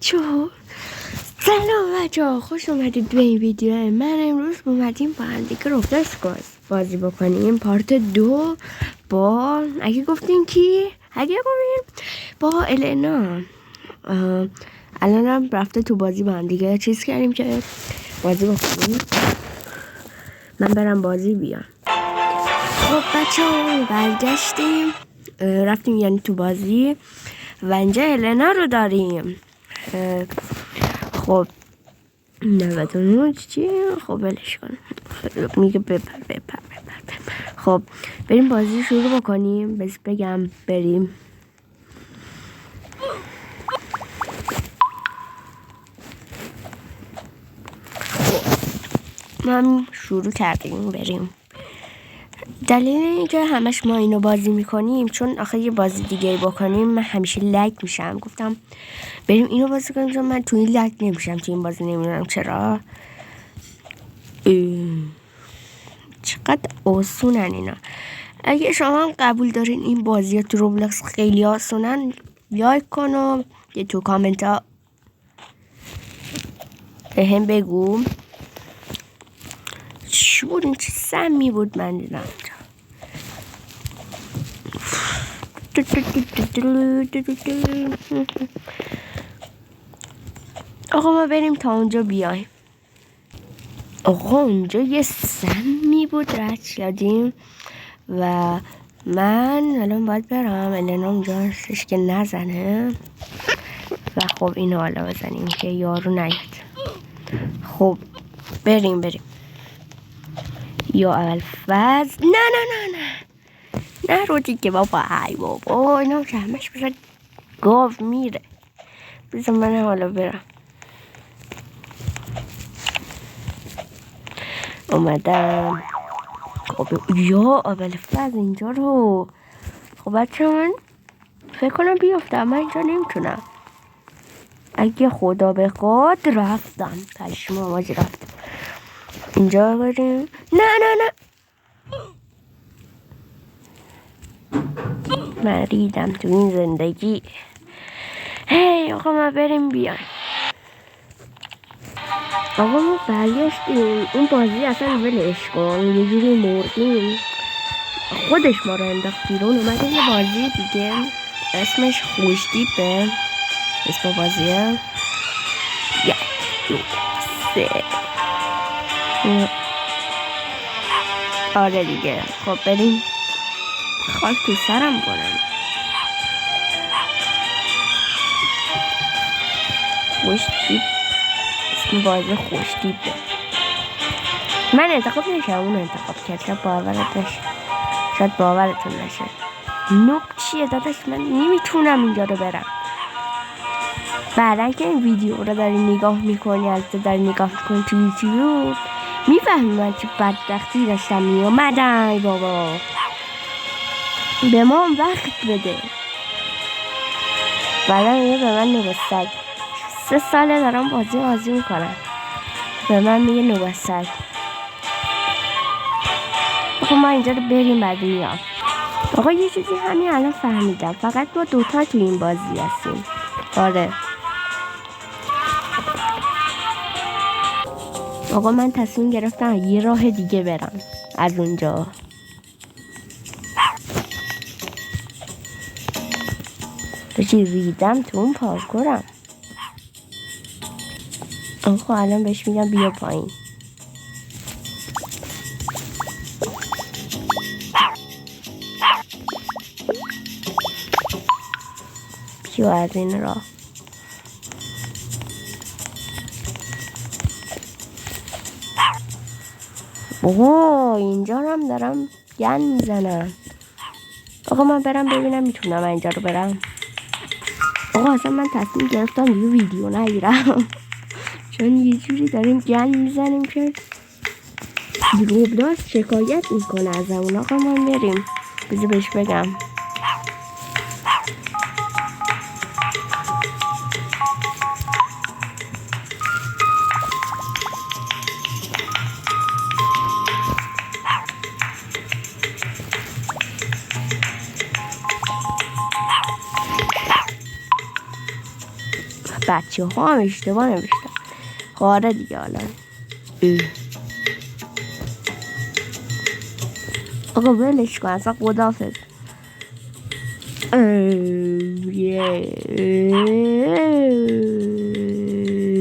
سلام بچه‌ها، خوش اومدید به این ویدیو. من امروز اومدیم با هم دیگه روبلاکس بازی بکنیم پارت 2 با اگه گفتین با النا. الان هم رفته تو بازی با هم دیگه چیز کردیم که بازی بکنیم. من برم بازی بیام. خب بچه‌ها برگشتیم، رفتیم یعنی تو بازی و اینجا النا رو داریم. خب 99 چی؟ خب بلش کن، میگه بپر. خب بریم بازی شروع بکنیم. بس بگم بریم. ما شروع کردیم بریم. دلیل اینکه همش ما اینو بازی میکنیم چون آخه یه بازی دیگه بکنیم من همیشه لگ میشم. گفتم بریم اینو بازی کنیم چون من تو این لگ نمیشم، تو این بازی نمیدونم چرا. چقدر آسونن اینا. اگه شما هم قبول دارین این بازی ها تو روبلاکس خیلی آسونن، لایک کن و یه تو کامنت ها هم بگو. چی بود این؟ چه سمی بود من دیدم. آقا ما بریم تا اونجا بیایم. آقا اونجا یه سمی بود رد شدیم و من الان باید برم. النا اونجا هستش که نزنه و خب اینو حالا بزنیم که یارو نیاد. خب بریم یا اول فاز. نه رو دیگه بابا. ای بابا اینا که همش بزن گاو میره. بزن من حالا برم. اومدم. خب یا اول فاز اینجا رو. خب بچه من فکر کنم بیافتم. من اینجا نمیتونم. اگه خدا بخواد رفتم. پشما ماجی رفتم. اینجا بریم. نه من ریدم تو این زندگی. هی آقا ما بریم بیایم. آقا ما برگشتیم. اون بازی اصلا ولش کن، یه جوری مردیم. خودش ما رو انداخت بیرون. اومدیم یه بازی دیگه اسمش خوشتیپه. اسم بازیه 1 2 3. آره دیگه. خب بریم. خاک تو سرم کنم. خوشتیپ اسم بازی خوشتیپه. من انتخاب نشم، اون انتخاب کرد. شاید باورتون نشه. نوب چیه داداش؟ من نمیتونم اینجا رو برم. بعدن که این ویدیو رو داری نگاه میکنی، از داری نگاه میکنی تو یوتیوب، میفهمی من چه بدبختی داشتم میومدم. بابا به ما وقت بده. بعدن میگه به من نوبستک. 3 ساله دارم بازی میکنم، به من میگه نوبستک. خب ما اینجا رو بریم بعد میام. آقا یه چیزی همین الان فهمیدم، فقط ما دوتا تو این بازی هستیم. آره آقا من تصمیم گرفتم یه راه دیگه برم از اونجا. بچی ریدم تو اون پارکورم. آقا الان بهش میگم بیا پایین. بیا از این راه. اوه اینجا هم دارم گن میزنم. آقا من برم ببینم میتونم اینجا رو برم. آقا اصلا من تصمیم گرفتم یه ویدیو نگیرم چون یه جوری داریم گن میزنیم که روبلاکس شکایت میکنه از اون. آقا من بریم. بذار بهش بگم. بچه ها هم اشتباه نوشتم. آره دیگه حالا آقا ولش کن اصلا خداحافظ.